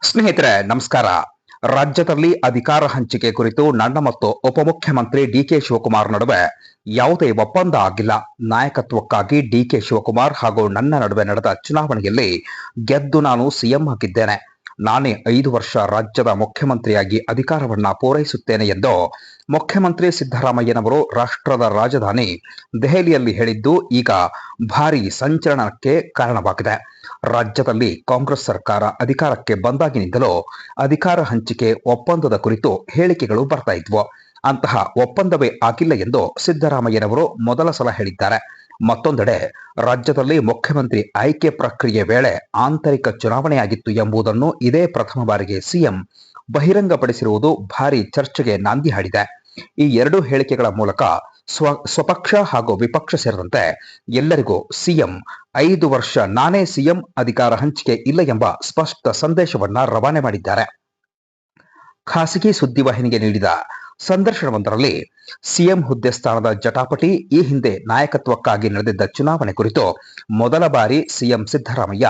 ಸ್ನೇಹಿತರೆ ನಮಸ್ಕಾರ. ರಾಜ್ಯದಲ್ಲಿ ಅಧಿಕಾರ ಹಂಚಿಕೆ ಕುರಿತು ನನ್ನ ಮತ್ತು ಉಪಮುಖ್ಯಮಂತ್ರಿ ಡಿಕೆ ಶಿವಕುಮಾರ್ ನಡುವೆ ಯಾವುದೇ ಒಪ್ಪಂದ ಆಗಿಲ್ಲ. ನಾಯಕತ್ವಕ್ಕಾಗಿ ಡಿಕೆ ಶಿವಕುಮಾರ್ ಹಾಗೂ ನನ್ನ ನಡುವೆ ನಡೆದ ಚುನಾವಣೆಯಲ್ಲಿ ಗೆದ್ದು ನಾನು ಸಿಎಂ ಆಗಿದ್ದೇನೆ. ನಾನೇ 5 ವರ್ಷ ರಾಜ್ಯದ ಮುಖ್ಯಮಂತ್ರಿಯಾಗಿ ಅಧಿಕಾರವನ್ನ ಪೂರೈಸುತ್ತೇನೆ ಎಂದು ಮುಖ್ಯಮಂತ್ರಿ ಸಿದ್ದರಾಮಯ್ಯನವರು ರಾಷ್ಟ್ರದ ರಾಜಧಾನಿ ದೆಹಲಿಯಲ್ಲಿ ಹೇಳಿದ್ದು ಈಗ ಭಾರೀ ಸಂಚಲನಕ್ಕೆ ಕಾರಣವಾಗಿದೆ. ರಾಜ್ಯದಲ್ಲಿ ಕಾಂಗ್ರೆಸ್ ಸರ್ಕಾರ ಅಧಿಕಾರಕ್ಕೆ ಬಂದಾಗಿನಿಂದಲೂ ಅಧಿಕಾರ ಹಂಚಿಕೆ ಒಪ್ಪಂದದ ಕುರಿತು ಹೇಳಿಕೆಗಳು ಬರ್ತಾ ಇದ್ವು. ಅಂತಹ ಒಪ್ಪಂದವೇ ಆಗಿಲ್ಲ ಎಂದು ಸಿದ್ದರಾಮಯ್ಯನವರು ಮೊದಲ ಸಲ ಹೇಳಿದ್ದಾರೆ. ಮತ್ತೊಂದೆಡೆ ರಾಜ್ಯದಲ್ಲಿ ಮುಖ್ಯಮಂತ್ರಿ ಆಯ್ಕೆ ಪ್ರಕ್ರಿಯೆ ವೇಳೆ ಆಂತರಿಕ ಚುನಾವಣೆಯಾಗಿತ್ತು ಎಂಬುದನ್ನು ಇದೇ ಪ್ರಥಮ ಬಾರಿಗೆ ಸಿಎಂ ಬಹಿರಂಗಪಡಿಸಿರುವುದು ಭಾರೀ ಚರ್ಚೆಗೆ ನಾಂದಿ ಹಾಡಿದೆ. ಈ ಎರಡು ಹೇಳಿಕೆಗಳ ಮೂಲಕ ಸ್ವಪಕ್ಷ ಹಾಗೂ ವಿಪಕ್ಷ ಸೇರಿದಂತೆ ಎಲ್ಲರಿಗೂ ಸಿಎಂ 5 ವರ್ಷ ನಾನೇ ಸಿಎಂ, ಅಧಿಕಾರ ಹಂಚಿಕೆ ಇಲ್ಲ ಎಂಬ ಸ್ಪಷ್ಟ ಸಂದೇಶವನ್ನ ರವಾನೆ ಮಾಡಿದ್ದಾರೆ. ಖಾಸಗಿ ಸುದ್ದಿವಾಹಿನಿಗೆ ನೀಡಿದ ಸಂದರ್ಶನವೊಂದರಲ್ಲಿ ಸಿಎಂ ಹುದ್ದೆ ಸ್ಥಾನದ ಜಟಾಪಟಿ, ಈ ಹಿಂದೆ ನಾಯಕತ್ವಕ್ಕಾಗಿ ನಡೆದಿದ್ದ ಚುನಾವಣೆ ಕುರಿತು ಮೊದಲ ಬಾರಿ ಸಿಎಂ ಸಿದ್ದರಾಮಯ್ಯ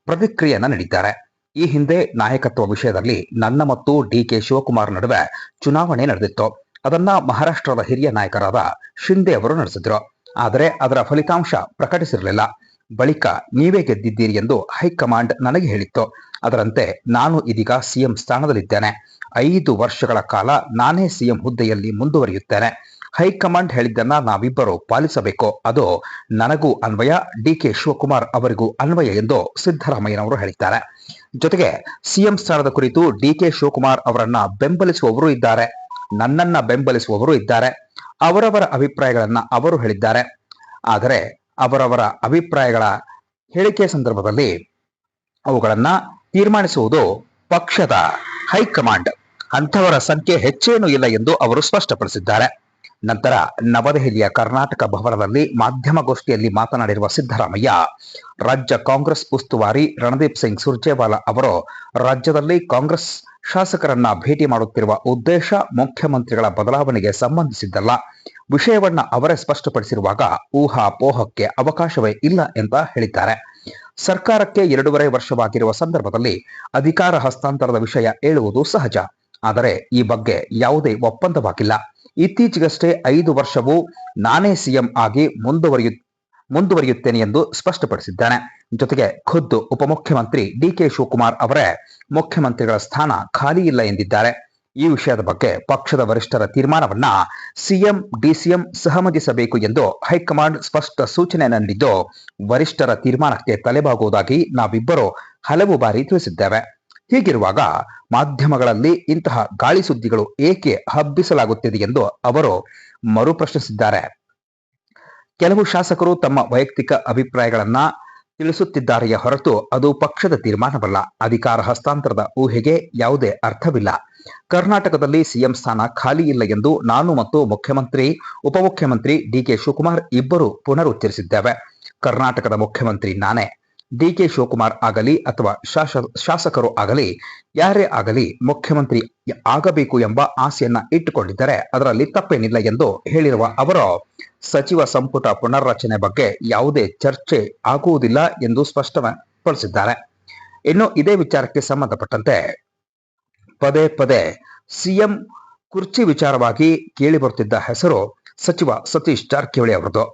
ಪ್ರತಿಕ್ರಿಯೆಯನ್ನ ನೀಡಿದ್ದಾರೆ. ಈ ಹಿಂದೆ ನಾಯಕತ್ವ ವಿಷಯದಲ್ಲಿ ನನ್ನ ಮತ್ತು ಡಿಕೆ ಶಿವಕುಮಾರ್ ನಡುವೆ ಚುನಾವಣೆ ನಡೆದಿತ್ತು. ಅದನ್ನ ಮಹಾರಾಷ್ಟ್ರದ ಹಿರಿಯ ನಾಯಕರಾದ ಶಿಂದೆ ಅವರು ನಡೆಸಿದ್ರು. ಆದರೆ ಅದರ ಫಲಿತಾಂಶ ಪ್ರಕಟಿಸಿರಲಿಲ್ಲ. ಬಳಿಕ ನೀವೇ ಗೆದ್ದಿದ್ದೀರಿ ಎಂದು ಹೈಕಮಾಂಡ್ ನನಗೆ ಹೇಳಿತ್ತು. ಅದರಂತೆ ನಾನು ಇದೀಗ ಸಿಎಂ ಸ್ಥಾನದಲ್ಲಿದ್ದೇನೆ. 5 ವರ್ಷಗಳ ಕಾಲ ನಾನೇ ಸಿಎಂ ಹುದ್ದೆಯಲ್ಲಿ ಮುಂದುವರಿಯುತ್ತೇನೆ. ಹೈಕಮಾಂಡ್ ಹೇಳಿದ್ದನ್ನ ನಾವಿಬ್ಬರು ಪಾಲಿಸಬೇಕು. ಅದು ನನಗೂ ಅನ್ವಯ, ಡಿಕೆ ಶಿವಕುಮಾರ್ ಅವರಿಗೂ ಅನ್ವಯ ಎಂದು ಸಿದ್ದರಾಮಯ್ಯನವರು ಹೇಳಿದ್ದಾರೆ. ಜೊತೆಗೆ ಸಿಎಂ ಸ್ಥಾನದ ಕುರಿತು ಡಿಕೆ ಶಿವಕುಮಾರ್ ಅವರನ್ನ ಬೆಂಬಲಿಸುವವರು ಇದ್ದಾರೆ, ನನ್ನನ್ನ ಬೆಂಬಲಿಸುವವರು ಇದ್ದಾರೆ. ಅವರವರ ಅಭಿಪ್ರಾಯಗಳನ್ನ ಅವರು ಹೇಳಿದ್ದಾರೆ. ಆದರೆ ಅವರವರ ಅಭಿಪ್ರಾಯಗಳ ಹೇಳಿಕೆ ಸಂದರ್ಭದಲ್ಲಿ ಅವುಗಳನ್ನ ತೀರ್ಮಾನಿಸುವುದು ಪಕ್ಷದ ಹೈಕಮಾಂಡ್. ಅಂಥವರ ಸಂಖ್ಯೆ ಹೆಚ್ಚೇನೂ ಇಲ್ಲ ಎಂದು ಅವರು ಸ್ಪಷ್ಟಪಡಿಸಿದ್ದಾರೆ. ನಂತರ ನವದೆಹಲಿಯ ಕರ್ನಾಟಕ ಭವನದಲ್ಲಿ ಮಾಧ್ಯಮಗೋಷ್ಠಿಯಲ್ಲಿ ಮಾತನಾಡಿರುವ ಸಿದ್ದರಾಮಯ್ಯ, ರಾಜ್ಯ ಕಾಂಗ್ರೆಸ್ ಉಸ್ತುವಾರಿ ರಣದೀಪ್ ಸಿಂಗ್ ಸುರ್ಜೇವಾಲಾ ಅವರು ರಾಜ್ಯದಲ್ಲಿ ಕಾಂಗ್ರೆಸ್ ಶಾಸಕರನ್ನ ಭೇಟಿ ಮಾಡುತ್ತಿರುವ ಉದ್ದೇಶ ಮುಖ್ಯಮಂತ್ರಿಗಳ ಬದಲಾವಣೆಗೆ ಸಂಬಂಧಿಸಿದ್ದಲ್ಲ. ವಿಷಯವನ್ನ ಅವರೇ ಸ್ಪಷ್ಟಪಡಿಸಿರುವಾಗ ಊಹಾಪೋಹಕ್ಕೆ ಅವಕಾಶವೇ ಇಲ್ಲ ಅಂತ ಹೇಳಿದ್ದಾರೆ. ಸರ್ಕಾರಕ್ಕೆ 2.5 ವರ್ಷವಾಗಿರುವ ಸಂದರ್ಭದಲ್ಲಿ ಅಧಿಕಾರ ಹಸ್ತಾಂತರದ ವಿಷಯ ಹೇಳುವುದು ಸಹಜ. ಆದರೆ ಈ ಬಗ್ಗೆ ಯಾವುದೇ ಒಪ್ಪಂದವಾಗಿಲ್ಲ. ಇತ್ತೀಚೆಗಷ್ಟೇ 5 ವರ್ಷವೂ ನಾನೇ ಸಿಎಂ ಆಗಿ ಮುಂದುವರಿಯುತ್ತೇನೆ ಎಂದು ಸ್ಪಷ್ಟಪಡಿಸಿದ್ದಾನೆ. ಜೊತೆಗೆ ಖುದ್ದು ಉಪಮುಖ್ಯಮಂತ್ರಿ ಡಿಕೆ ಶಿವಕುಮಾರ್ ಅವರೇ ಮುಖ್ಯಮಂತ್ರಿಗಳ ಸ್ಥಾನ ಖಾಲಿ ಇಲ್ಲ ಎಂದಿದ್ದಾರೆ. ಈ ವಿಷಯದ ಬಗ್ಗೆ ಪಕ್ಷದ ವರಿಷ್ಠರ ತೀರ್ಮಾನವನ್ನ ಸಿಎಂ ಡಿಸಿಎಂ ಸಹಮತಿಸಬೇಕು ಎಂದು ಹೈಕಮಾಂಡ್ ಸ್ಪಷ್ಟ ಸೂಚನೆಯನ್ನು ನೀಡಿದ್ದು, ವರಿಷ್ಠರ ತೀರ್ಮಾನಕ್ಕೆ ತಲೆಬಾಗುವುದಾಗಿ ನಾವಿಬ್ಬರು ಹಲವು ಬಾರಿ ತಿಳಿಸಿದ್ದೇವೆ. ಹೀಗಿರುವಾಗ ಮಾಧ್ಯಮಗಳಲ್ಲಿ ಇಂತಹ ಗಾಳಿ ಸುದ್ದಿಗಳು ಏಕೆ ಹಬ್ಬಿಸಲಾಗುತ್ತಿದೆ ಎಂದು ಅವರು ಮರುಪ್ರಶ್ನಿಸಿದ್ದಾರೆ. ಕೆಲವು ಶಾಸಕರು ತಮ್ಮ ವೈಯಕ್ತಿಕ ಅಭಿಪ್ರಾಯಗಳನ್ನ ತಿಳಿಸುತ್ತಿದ್ದಾರೆಯೇ ಹೊರತು ಅದು ಪಕ್ಷದ ತೀರ್ಮಾನವಲ್ಲ. ಅಧಿಕಾರ ಹಸ್ತಾಂತರದ ಊಹೆಗೆ ಯಾವುದೇ ಅರ್ಥವಿಲ್ಲ. ಕರ್ನಾಟಕದಲ್ಲಿ ಸಿಎಂ ಸ್ಥಾನ ಖಾಲಿ ಇಲ್ಲ ಎಂದು ನಾನು ಮತ್ತು ಉಪಮುಖ್ಯಮಂತ್ರಿ ಡಿಕೆ ಶಿವಕುಮಾರ್ ಇಬ್ಬರು ಪುನರುಚ್ಚರಿಸಿದ್ದೇವೆ. ಕರ್ನಾಟಕದ ಮುಖ್ಯಮಂತ್ರಿ ನಾನೇ. ಡಿಕೆ ಶಿವಕುಮಾರ್ ಆಗಲಿ ಅಥವಾ ಶಾಸಕರು ಆಗಲಿ, ಯಾರೇ ಆಗಲಿ ಮುಖ್ಯಮಂತ್ರಿ ಆಗಬೇಕು ಎಂಬ ಆಸೆಯನ್ನ ಇಟ್ಟುಕೊಂಡಿದ್ದರೆ ಅದರಲ್ಲಿ ತಪ್ಪೇನಿಲ್ಲ ಎಂದು ಹೇಳಿರುವ ಅವರು, ಸಚಿವ ಸಂಪುಟ ಪುನರ್ರಚನೆ ಬಗ್ಗೆ ಯಾವುದೇ ಚರ್ಚೆ ಆಗುವುದಿಲ್ಲ ಎಂದು ಸ್ಪಷ್ಟಪಡಿಸಿದ್ದಾರೆ. ಇನ್ನು ಇದೇ ವಿಚಾರಕ್ಕೆ ಸಂಬಂಧಪಟ್ಟಂತೆ ಪದೇ ಪದೇ ಸಿಎಂ ಕುರ್ಚಿ ವಿಚಾರವಾಗಿ ಕೇಳಿಬರುತ್ತಿದ್ದ ಹೆಸರು ಸಚಿವ ಸತೀಶ್ ಜಾರಕಿಹೊಳಿ ಅವರದು.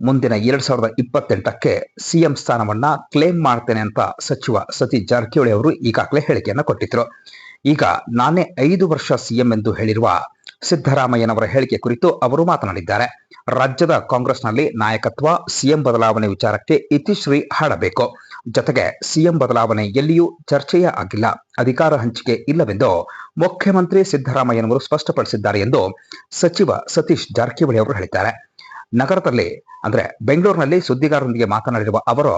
ಮುಂದಿನ 2028ಕ್ಕೆ ಸಿಎಂ ಸ್ಥಾನವನ್ನ ಕ್ಲೇಮ್ ಮಾಡ್ತೇನೆ ಅಂತ ಸಚಿವ ಸತೀಶ್ ಜಾರಕಿಹೊಳಿ ಅವರು ಈಗಾಗಲೇ ಹೇಳಿಕೆಯನ್ನು ಕೊಟ್ಟಿದ್ರು. ಈಗ ನಾನೇ 5 ವರ್ಷ ಸಿಎಂ ಎಂದು ಹೇಳಿರುವ ಸಿದ್ದರಾಮಯ್ಯನವರ ಹೇಳಿಕೆ ಕುರಿತು ಅವರು ಮಾತನಾಡಿದ್ದಾರೆ. ರಾಜ್ಯದ ಕಾಂಗ್ರೆಸ್ನಲ್ಲಿ ನಾಯಕತ್ವ, ಸಿಎಂ ಬದಲಾವಣೆ ವಿಚಾರಕ್ಕೆ ಇತಿಶ್ರೀ ಹಾಡಬೇಕು. ಜೊತೆಗೆ ಸಿಎಂ ಬದಲಾವಣೆ ಎಲ್ಲಿಯೂ ಚರ್ಚೆಯೇ ಆಗಿಲ್ಲ, ಅಧಿಕಾರ ಹಂಚಿಕೆ ಇಲ್ಲವೆಂದು ಮುಖ್ಯಮಂತ್ರಿ ಸಿದ್ದರಾಮಯ್ಯನವರು ಸ್ಪಷ್ಟಪಡಿಸಿದ್ದಾರೆ ಎಂದು ಸಚಿವ ಸತೀಶ್ ಜಾರಕಿಹೊಳಿ ಅವರು ಹೇಳಿದ್ದಾರೆ. ನಗರದಲ್ಲಿ ಬೆಂಗಳೂರಿನಲ್ಲಿ ಸುದ್ದಿಗಾರರೊಂದಿಗೆ ಮಾತನಾಡಿರುವ ಅವರು,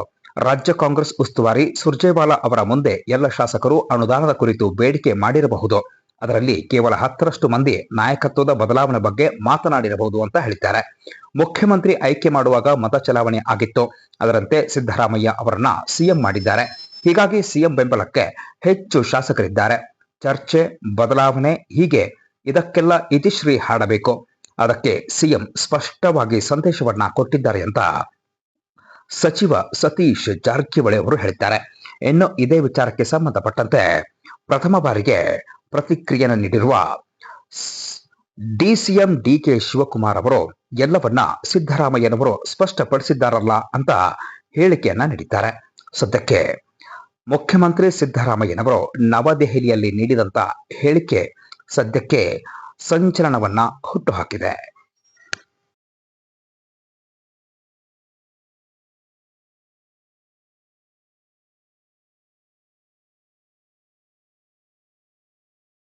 ರಾಜ್ಯ ಕಾಂಗ್ರೆಸ್ ಉಸ್ತುವಾರಿ ಸುರ್ಜೇವಾಲಾ ಅವರ ಮುಂದೆ ಎಲ್ಲ ಶಾಸಕರು ಅನುದಾನದ ಕುರಿತು ಬೇಡಿಕೆ ಮಾಡಿರಬಹುದು. ಅದರಲ್ಲಿ ಕೇವಲ 10ರಷ್ಟು ಮಂದಿ ನಾಯಕತ್ವದ ಬದಲಾವಣೆ ಬಗ್ಗೆ ಮಾತನಾಡಿರಬಹುದು ಅಂತ ಹೇಳಿದ್ದಾರೆ. ಮುಖ್ಯಮಂತ್ರಿ ಆಯ್ಕೆ ಮಾಡುವಾಗ ಮತ ಚಲಾವಣೆ ಆಗಿತ್ತು. ಅದರಂತೆ ಸಿದ್ದರಾಮಯ್ಯ ಅವರನ್ನ ಸಿಎಂ ಮಾಡಿದ್ದಾರೆ. ಹೀಗಾಗಿ ಸಿಎಂ ಬೆಂಬಲಕ್ಕೆ ಹೆಚ್ಚು ಶಾಸಕರಿದ್ದಾರೆ. ಚರ್ಚೆ, ಬದಲಾವಣೆ, ಹೀಗೆ ಇದಕ್ಕೆಲ್ಲ ಇತಿಶ್ರೀ ಹಾಡಬೇಕು. ಅದಕ್ಕೆ ಸಿಎಂ ಸ್ಪಷ್ಟವಾಗಿ ಸಂದೇಶವನ್ನ ಕೊಟ್ಟಿದ್ದಾರೆ ಅಂತ ಸಚಿವ ಸತೀಶ್ ಜಾರಕಿಹೊಳಿ ಅವರು ಹೇಳಿದ್ದಾರೆ. ಇನ್ನು ಇದೇ ವಿಚಾರಕ್ಕೆ ಸಂಬಂಧಪಟ್ಟಂತೆ ಪ್ರಥಮ ಬಾರಿಗೆ ಪ್ರತಿಕ್ರಿಯೆಯನ್ನು ನೀಡಿರುವ ಡಿಸಿಎಂ ಡಿಕೆ ಶಿವಕುಮಾರ್ ಅವರು ಎಲ್ಲವನ್ನ ಸಿದ್ದರಾಮಯ್ಯನವರು ಸ್ಪಷ್ಟಪಡಿಸಿದ್ದಾರಲ್ಲ ಅಂತ ಹೇಳಿಕೆಯನ್ನ ನೀಡಿದ್ದಾರೆ. ಸದ್ಯಕ್ಕೆ ಮುಖ್ಯಮಂತ್ರಿ ಸಿದ್ದರಾಮಯ್ಯನವರು ನವದೆಹಲಿಯಲ್ಲಿ ನೀಡಿದಂತ ಹೇಳಿಕೆ ಸದ್ಯಕ್ಕೆ ಸಂಚಲನವನ್ನ ಹುಟ್ಟುಹಾಕಿದೆ.